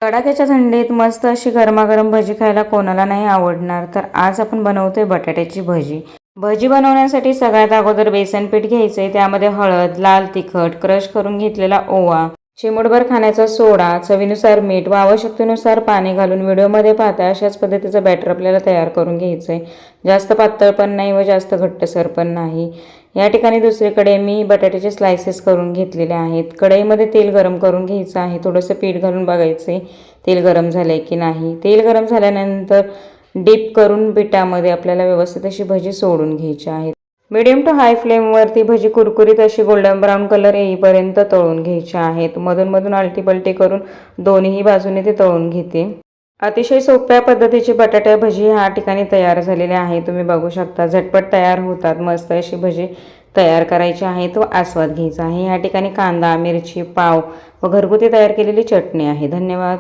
कडाक्याच्या थंडीत मस्त अशी गरमागरम भजी खायला कोणाला नाही आवडणार. तर आज आपण बनवतोय बटाट्याची भजी. भजी बनवण्यासाठी सगळ्यात अगोदर बेसन पीठ घ्यायचंय. त्यामध्ये हळद, लाल तिखट, क्रश करून घेतलेला ओवा, चिमूटभर खाण्याचा सोडा, चवीनुसार मीठ व आवश्यकतेनुसार पाणी घालून व्हिडिओमध्ये पाहता अशाच पद्धतीचं बॅटर आपल्याला तयार करून घ्यायचंय. जास्त पातळ पण नाही व जास्त घट्टसर पण नाही. या ठिकाणी दुसरीकडे मी बटाट्याचे स्लायसेस करून घेतलेले आहेत. कढईमध्ये तेल गरम करून घ्यायचं आहे. थोडंसं पीठ घालून बघायचं तेल गरम झालं आहे की नाही. तेल गरम झाल्यानंतर डीप करून पिठामध्ये आपल्याला व्यवस्थित अशी भजी सोडून घ्यायची आहेत. मीडियम टू हाय फ्लेमवरती भजी कुरकुरीत अशी गोल्डन ब्राऊन कलर येईपर्यंत तळून घ्यायची आहेत. मधून मधून आलटीपलटी करून दोन्ही बाजूने ते तळून घेते. अतिशय सोप्या पद्धतीची बटाटा भजी ह्या ठिकाणी तयार झालेली आहे. तुम्ही बघू शकता झटपट तयार होतात. मस्त अशी भजी तयार करायची आहेत व आस्वाद घ्यायचा आहे. या ठिकाणी कांदा, मिरची, पाव व घरगुती तयार केलेली चटणी आहे. धन्यवाद.